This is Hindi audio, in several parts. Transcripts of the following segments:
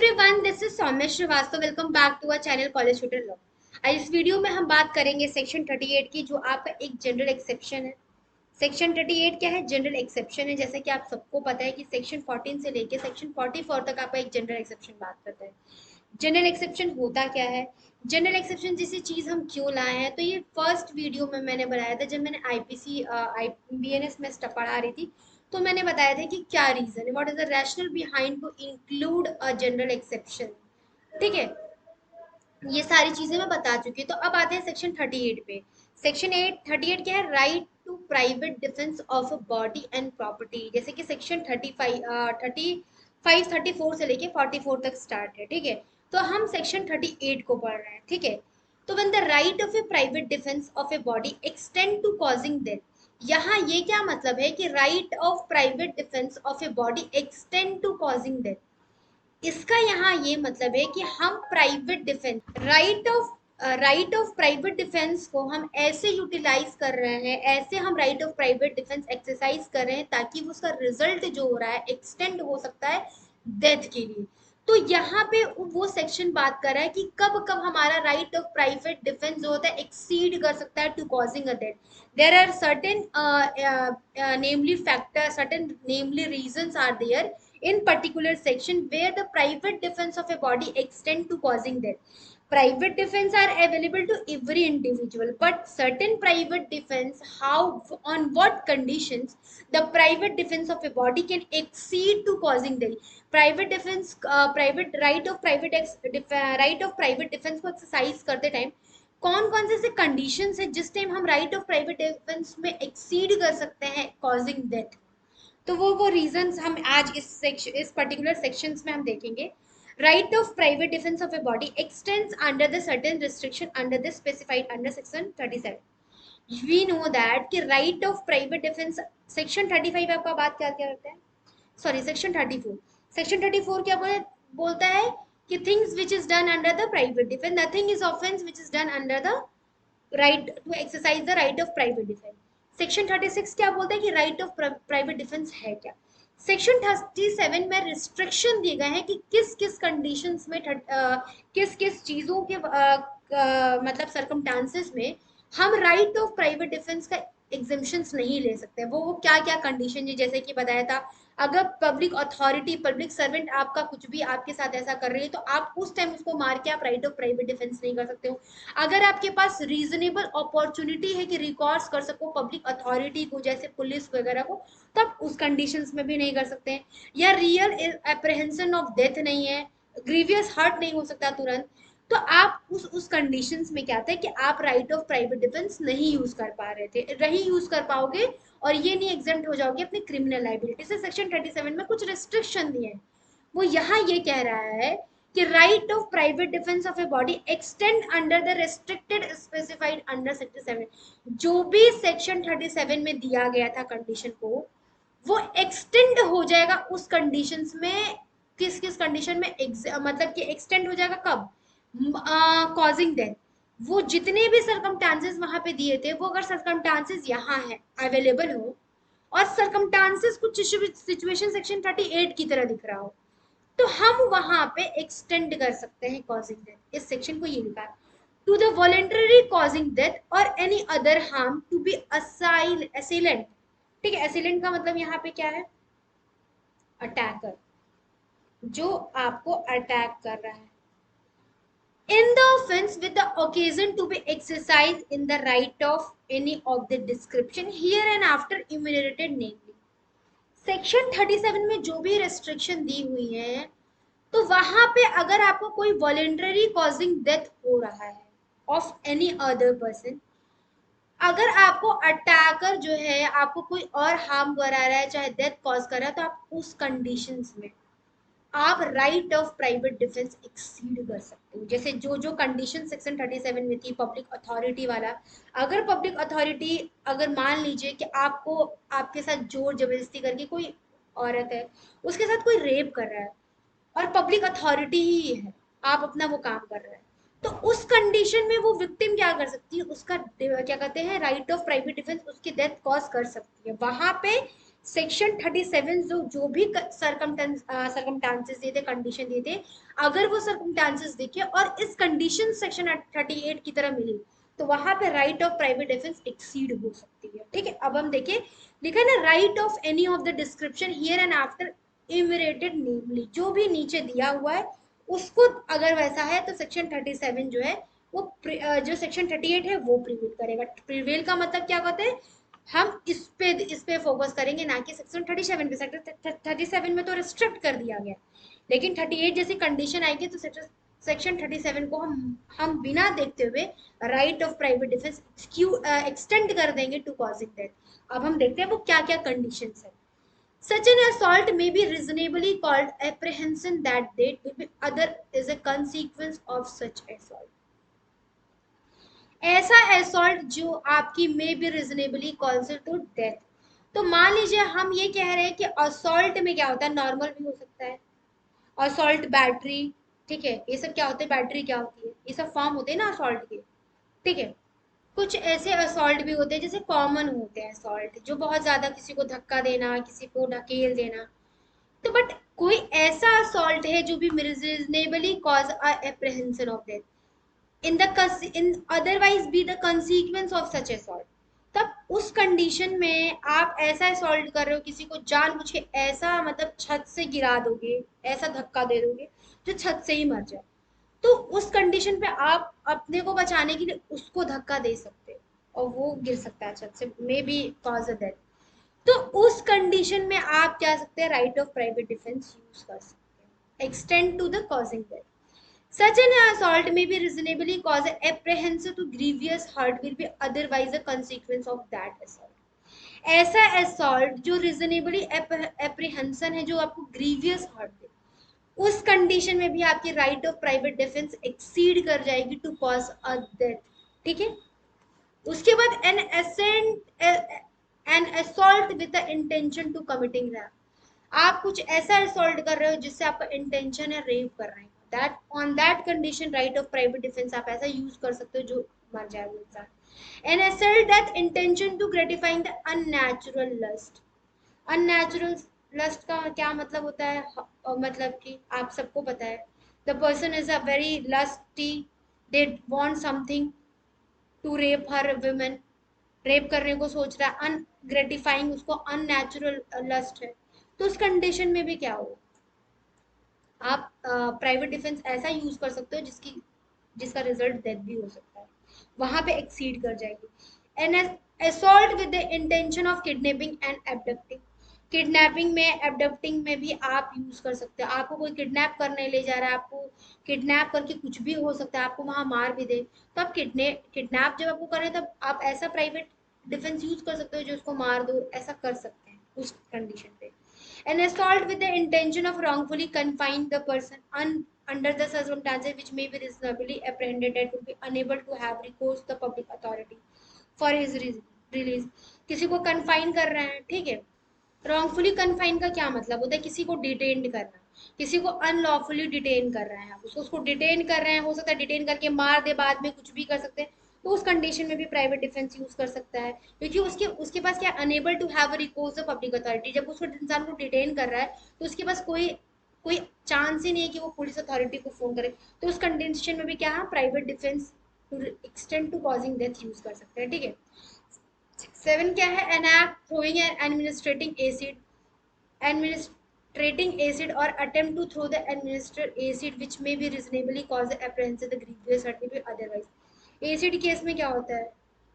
Everyone, this is Saumya Srivastava. Welcome back to our channel college shooter law. आज इस वीडियो में हम बात करेंगे सेक्शन 38 की, जो आपका एक जनरल एक्सेप्शन है। सेक्शन 38 क्या है? जनरल एक्सेप्शन है। जैसे कि आप सबको पता है कि सेक्शन 14 से लेके सेक्शन 44 तक आपका एक जनरल एक्सेप्शन बात करता है। जनरल एक्सेप्शन होता क्या है? जनरल एक्सेप्शन जैसी चीज हम क्यों लाए हैं, तो ये फर्स्ट वीडियो में मैंने बनाया था जब मैंने आईपीसी बीएनएस में स्टप पढ़ा रही थी। तो मैंने बताया था कि क्या रीजन है, what is the rational behind to include a general exception. ठीक है, ये सारी चीजें मैं बता चुकी हूँ। तो अब आते हैं सेक्शन 38 पे। सेक्शन 38 क्या है? Right to private defence of body and property. जैसे कि सेक्शन 34 से लेके 44 तक स्टार्ट है। ठीक है, तो हम सेक्शन 38 को पढ़ रहे हैं। ठीक है, तो when the right of a private defence of a body extend to causing death. यहाँ ये क्या मतलब है कि right of private defence of a body extend to causing death. इसका यहाँ ये मतलब है कि हम private defence, right of private defence को हम ऐसे यूटिलाइज कर रहे हैं, ऐसे हम right of private defence exercise कर रहे हैं ताकि उसका रिजल्ट जो हो रहा है एक्सटेंड हो सकता है डेथ के लिए। तो यहाँ पे वो सेक्शन बात कर रहा है कि कब कब हमारा राइट ऑफ प्राइवेट डिफेंस जो होता है एक्सीड कर सकता है to causing a death. There are certain namely factor, certain namely reasons are there in particular section where the private defense of a body extend to causing death. Private defense are available to every individual, but certain private defense, how, on what conditions the private defense of a body can exceed to causing death. Private defense, private right of right of private defense को exercise करते टाइम कौन कौन से कंडीशंस है जिस टाइम हम राइट ऑफ प्राइवेट डिफेंस में एक्सीड कर सकते हैं कॉजिंग डेथ। तो वो रीजंस हम आज इस पर्टिकुलर सेक्शंस में हम देखेंगे। Right of private defence of a body extends under the certain restriction under the specified under section 37। We know that कि right of private defence, section 35 आपका बात क्या क्या करता है, सॉरी सेक्शन 34। सेक्शन 34 क्या बोलता है कि things which is done under the private defence, nothing is offence which is done under the right to exercise the right of private defence. Section 36 क्या बोलता है कि राइट ऑफ प्राइवेट डिफेंस है क्या। सेक्शन 37 में रिस्ट्रिक्शन दिए गए हैं कि किस किस कंडीशंस में किस किस चीजों के मतलब सर्कमस्टांसेस में हम राइट ऑफ प्राइवेट डिफेंस का एग्जेम्पशंस नहीं ले सकते। वो क्या क्या कंडीशन है, जैसे कि बताया था, अगर पब्लिक अथॉरिटी, पब्लिक सर्वेंट आपका कुछ भी आपके साथ ऐसा कर रही है तो आप उस टाइम उसको मार के आप राइट ऑफ प्राइवेट डिफेंस नहीं कर सकते हो। अगर आपके पास रीजनेबल अपॉर्चुनिटी है कि रिकॉर्ड्स कर सको पब्लिक अथॉरिटी को, जैसे पुलिस वगैरह को, तब उस कंडीशंस में भी नहीं कर सकते हैं। या रियल एप्रहेंशन ऑफ डेथ नहीं है, ग्रीवियस हर्ट नहीं हो सकता तुरंत, तो आप उस कंडीशंस में क्या था कि आप राइट ऑफ प्राइवेट डिफेंस नहीं यूज कर पा रहे थे, नहीं यूज कर पाओगे और ये नहीं एग्जेम्प्ट हो जाओगे अपनी क्रिमिनल लाइबिलिटी से। सेक्शन 37 में कुछ रिस्ट्रिक्शन दिए हैं। वो यहाँ ये कह रहा है कि right of private defence of a body extend under the restricted specified under section 7। जो भी सेक्शन 37 में दिया गया था कंडीशन को, वो एक्सटेंड हो जाएगा उस कंडीशंस में। किस किस कंडीशन में मतलब कि एक्सटेंड हो जाएगा कब? Causing death. वो जितने भी सरकमस्टांसेस वहां पे दिए थे, वो अगर सरकमस्टांसेस यहाँ है अवेलेबल हो और सरकमस्टांसेस कुछ सिचुएशन सेक्शन 38 की तरह दिख रहा हो, तो हम वहां पे एक्सटेंड कर सकते हैं कॉजिंग डेथ। इस सेक्शन को ये लिखा है, to the voluntary causing death और any other harm to be assailant. ठीक है, असिलेंट का मतलब यहाँ पे क्या है? अटैकर, जो आपको अटैक कर रहा है। In the offense with the occasion to be exercised in the right of any of the description here and after enumerated namely। Section 37 में जो भी रेस्ट्रिक्शन दी हुई है, तो वहां पे अगर आपको कोई वॉलेंटरी कॉजिंग डेथ हो रहा है ऑफ एनी अदर पर्सन, अगर आपको अटैकर जो है आपको कोई और हार्म करा रहा है, चाहे डेथ कॉज कर रहा है, तो आप उस कंडीशंस में आप right of private defence exceed कर सकते हो। जैसे जो जो कंडीशन सेक्शन 37 में थी पब्लिक अथॉरिटी वाला, अगर पब्लिक अथॉरिटी, अगर मान लीजिए कि आपको, आपके साथ जोर जबरदस्ती करके कोई औरत है, उसके साथ कोई रेप कर रहा है और पब्लिक अथॉरिटी ही है, आप अपना वो काम कर रहे हैं, तो उस कंडीशन में वो विक्टिम क्या कर सकती है, उसका क्या कहते हैं राइट ऑफ प्राइवेट डिफेंस, उसकी डेथ कॉज कर सकती है। वहां पे सेक्शन 37 जो भी सरकमस्टांसेस दिए थे, कंडीशन दिए थे, अगर वो सरकमस्टांसेस देखे और इस कंडीशन सेक्शन 38 की तरह मिली तो वहां पे right of private defence exceed हो सकती है। ठीक है, अब हम देखें, लिखा है ना, right of any of the description here and after enumerated namely, जो भी नीचे दिया हुआ है उसको अगर वैसा है तो सेक्शन 37 जो है वो जो सेक्शन 38 है वो प्रिवेल करेगा। प्रिवेल का मतलब क्या कहते हैं, हम इस पे फोकस करेंगे, ना कि सेक्शन 37 पे। सेक्शन 37 में तो रिस्ट्रिक्ट कर दिया गया, लेकिन 38 जैसी कंडीशन आएगी तो सेक्शन 37 को हम बिना देखते हुए right of private defence extend कर देंगे टू कॉजिंग डेथ। अब हम देखते हैं वो क्या क्या कंडीशन है। Such an assault may be reasonably called apprehension that date will be other is a consequence of such assault. ऐसा असॉल्ट जो आपकी may be reasonably causes to death. तो मान लीजिए हम ये कह रहे हैं कि असॉल्ट में क्या होता है, नॉर्मल भी हो सकता है, असॉल्ट बैटरी, ठीक है, ये सब क्या होते हैं, बैटरी क्या होती है, ये सब फॉर्म होते हैं ना असॉल्ट के। ठीक है, कुछ ऐसे असॉल्ट भी होते हैं जैसे कॉमन होते हैं असॉल्ट, जो बहुत ज्यादा किसी को धक्का देना, किसी को ढकेल देना। तो बट कोई ऐसा असॉल्ट है जो भी reasonably cause apprehension of death in otherwise be the consequence of such assault, तब उस कंडीशन में आप ऐसा असॉल्ट कर रहे हो, किसी को जानबूझ के ऐसा मतलब छत से गिरा दोगे, ऐसा धक्का दे दोगे जो छत से ही मर जाए, तो उस कंडीशन पे आप अपने को बचाने के लिए उसको धक्का दे सकते हो और वो गिर सकता है छत से, may be cause a death. तो उस कंडीशन में आप क्या सकते हैं, right of private defence use कर सकते हैं, extend to the causing death. Such an assault may be reasonably cause apprehensive to grievous hurt will be otherwise a consequence of that assault. ऐसा assault जो reasonably apprehension है, जो आपको grievous hurt दे, उस कंडीशन में भी आपकी right of private defence exceed कर जाएगी टू कॉज अ डेथ। ठीक है, उसके बाद an assault with the intention to committing rape, आप कुछ ऐसा असॉल्ट कर रहे हो जिससे आपका इंटेंशन है रेप करने का, that on that condition right of private defence आप ऐसा यूज कर सकते हो जो मर जाए वो इंसान। An assault that intention to gratifying the unnatural lust. Unnatural lust का क्या मतलब होता है, मतलब कि आप सबको पता है, the person is a very lusty, they want something to rape her women, rape करने को सोच रहा है, अनग्रेटिफाइंग, उसको अननेचुरल लस्ट है, तो उस कंडीशन में भी क्या हो, आप प्राइवेट डिफेंस ऐसा यूज कर सकते हो जिसका रिजल्ट डेथ भी हो सकता है, वहां पे एक्सीड कर जाएगी। An assault with the intention of kidnapping and abducting, kidnapping में एब्डक्टिंग में भी आप यूज कर सकते हो, आपको कोई किडनैप करने ले जा रहा है, आपको किडनैप करके कुछ भी हो सकता है, आपको वहां मार भी दे, तो आप किडनैप जब आपको कर रहे हैं तब आप ऐसा प्राइवेट डिफेंस यूज कर सकते हो जो उसको मार दो, ऐसा कर सकते हैं उस कंडीशन पे। An assault with the intention of wrongfully confining the person under the circumstances which may be reasonably apprehended that will be unable to have recourse to the public authority for his release। किसी को कन्फाइन कर रहे हैं, ठीक है, wrongfully कन्फाइन का क्या मतलब होता है, किसी को डिटेन करना, किसी को अनलॉफुली डिटेन कर रहे हैं आप, उसको डिटेन कर रहे हैं, हो सकता है डिटेन करके मार दे, बाद में कुछ भी कर सकते हैं, तो उस कंडीशन में भी प्राइवेट डिफेंस यूज कर सकता है, क्योंकि उसके उसके पास क्या, unable to have a recourse of public authority, जब उसको इंसान को डिटेन कर रहा है तो उसके पास कोई कोई चांस ही नहीं है कि वो पुलिस अथॉरिटी को फोन करे, तो उस कंडीशन में भी क्या है, private defence to extend to causing death use कर सकते हैं। ठीक है, 7 क्या है, an act throwing and administrating acid, administrating acid or attempt to throw the administered acid which may be reasonably cause the apprehension the grievous hurt may be otherwise। Acid case में क्या होता है,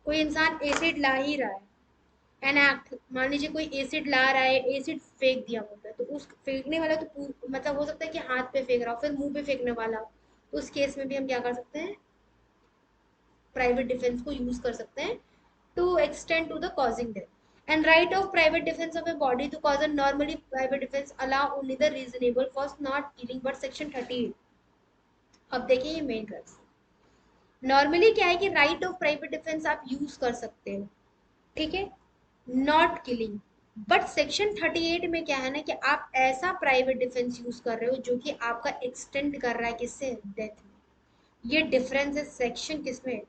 कोई इंसान एसिड ला ही रहा है, एन एक्ट, मान लीजिए कोई एसिड ला रहा है, एसिड फेंक दिया मुंह पे, तो उस फेंकने वाला तो मतलब हो सकता है कि हाथ पे फेंक रहा हो, फिर मुंह पे फेंकने वाला हो, तो उस केस में भी हम क्या कर सकते हैं, प्राइवेट डिफेंस को यूज कर सकते हैं to extend to the causing death. And right of private defense of a body to cause a normally private defense allow only the reasonable for not killing but section 38। अब देखिए ये मेन क्रक्स, नॉर्मली क्या है कि राइट ऑफ प्राइवेट डिफेंस आप यूज कर सकते हो, ठीक है, नॉट किलिंग, बट सेक्शन 38 में क्या है ना कि आप ऐसा प्राइवेट डिफेंस यूज कर रहे हो जो कि आपका एक्सटेंड कर रहा है किससे, डेथ में। ये डिफरेंस है सेक्शन किसमें,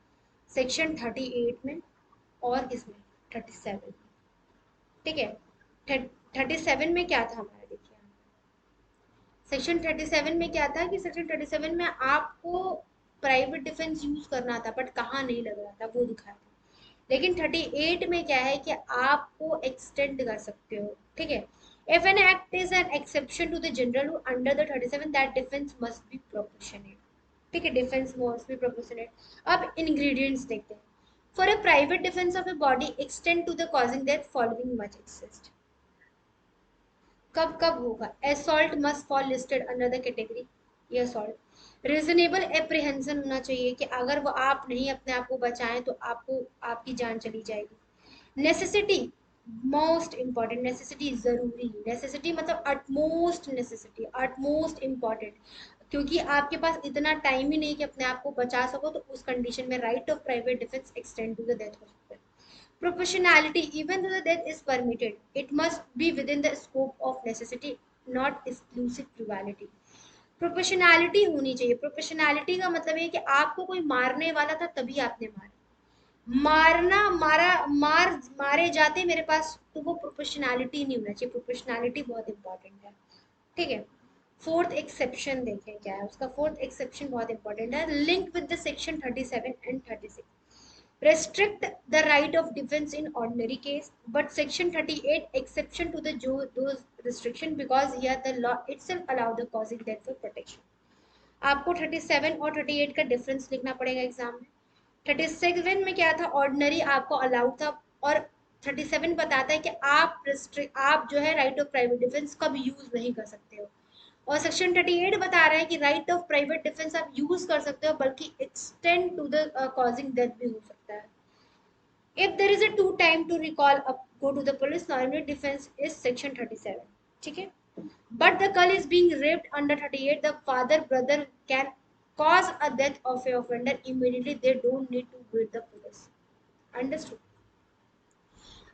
सेक्शन 38 में और किसमें, 37 में। ठीक है, 37 में क्या था हमारा, देखिए सेक्शन 37 में क्या था कि सेक्शन 37 में आपको प्राइवेट डिफेंस यूज करना था, बट कहाँ नहीं लग रहा था वो दिखाया था। लेकिन 38 में क्या है कि आपको एक्सटेंड कर सकते हो, ठीक है। If an act is an exception to the general rule under the 37 that defence must be proportionate, ठीक है, डिफेंस मस्ट बी प्रोपोर्शनेट। अब इंग्रेडिएंट्स देखते हैं। For a private defence of a body extend to the causing death following much exist. कब कब होगा? Assault must fall listed under the category, ये असॉल्ट। रीजनेबल एप्रीहेंशन होना चाहिए कि अगर वो आप नहीं अपने आप को बचाएं तो आपको आपकी जान चली जाएगी। नेसेसिटी, मोस्ट इंपॉर्टेंट, नेसेसिटी जरूरी, नेसेसिटी मतलब अटमोस्ट नेसेसिटी, अटमोस्ट इंपॉर्टेंट, क्योंकि आपके पास इतना टाइम ही नहीं कि अपने आप को बचा सको, तो उस कंडीशन में right of private defence extend to the death हो सकता है। Proportionality, even though the death is permitted, it must be within the scope of necessity, not exclusive cruelty. Proportionality होनी चाहिए। प्रोपोर्शनैलिटी का मतलब है कि आपको कोई मारने वाला था तभी आपने मारा, मारना मारा मार मारे जाते मेरे पास, तो वो प्रोपोर्शनैलिटी नहीं होना चाहिए। प्रोपोर्शनैलिटी बहुत इंपॉर्टेंट है, ठीक है। फोर्थ एक्सेप्शन देखें क्या है उसका, फोर्थ एक्सेप्शन बहुत इंपॉर्टेंट है, link with the section 37 and 36, restrict the right of defense in ordinary case, but section 38 exception to the those restriction because here the law itself allow the causing death for protection। आपको 37 और 38 का डिफरेंस लिखना पड़ेगा एग्जाम में। 37 में क्या था, ऑर्डिनरी आपको अलाउड था, और 37 बताता है कि आप जो है राइट ऑफ प्राइवेट डिफेंस कब यूज नहीं कर सकते हो, और सेक्शन 38 बता रहा है कि राइट ऑफ प्राइवेट डिफेंस आप यूज कर सकते हो, बल्कि extend to the causing death भी हो सकता है। If there is a two time to recall up, go to the police, normally defense is section 37, ठीक है। But the girl is being raped under 38, the father brother can cause a death of a offender immediately, they don't need to go to the police, understood।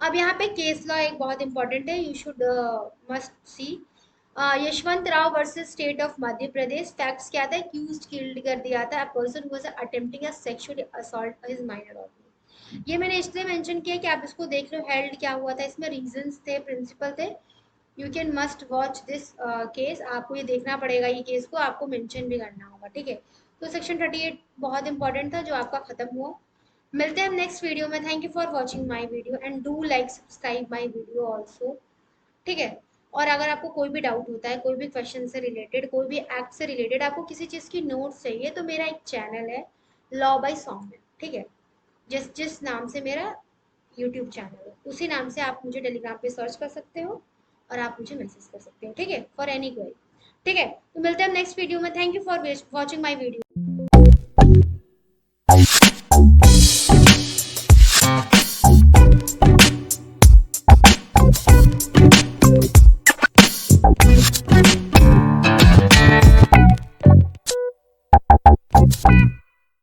अब यहाँ पे केस लॉ एक बहुत इंपॉर्टेंट है, you should must see. Yashwant Rao versus state of Madhya Pradesh. Facts क्या था, एक्यूज्ड किल्ड कर दिया था, a person who was attempting a sexual assault his minor of. ये मैंने इसलिए मेंशन किया कि आप इसको देख लो, हेल्ड क्या हुआ था, इसमें रीजंस थे, प्रिंसिपल थे। You can must watch this case, आपको ये देखना पड़ेगा, ये केस को आपको मेंशन भी करना होगा, ठीक है। तो सेक्शन 38 बहुत इंपॉर्टेंट था जो आपका खत्म हुआ। मिलते हैं हम नेक्स्ट वीडियो में। Thank you for watching my video and do like subscribe my video also, ठीक है। और अगर आपको कोई भी डाउट होता है, कोई भी क्वेश्चन से रिलेटेड, कोई भी एक्ट से रिलेटेड, आपको किसी चीज़ की नोट्स चाहिए, तो मेरा एक चैनल है लॉ बाय सौम्य, ठीक है। जिस जिस नाम से मेरा यूट्यूब चैनल है, उसी नाम से आप मुझे टेलीग्राम पे सर्च कर सकते हो और आप मुझे मैसेज कर सकते हो, ठीक है, फॉर एनी क्वेरी, ठीक है। तो मिलते हैं नेक्स्ट वीडियो में। Thank you for watching my video.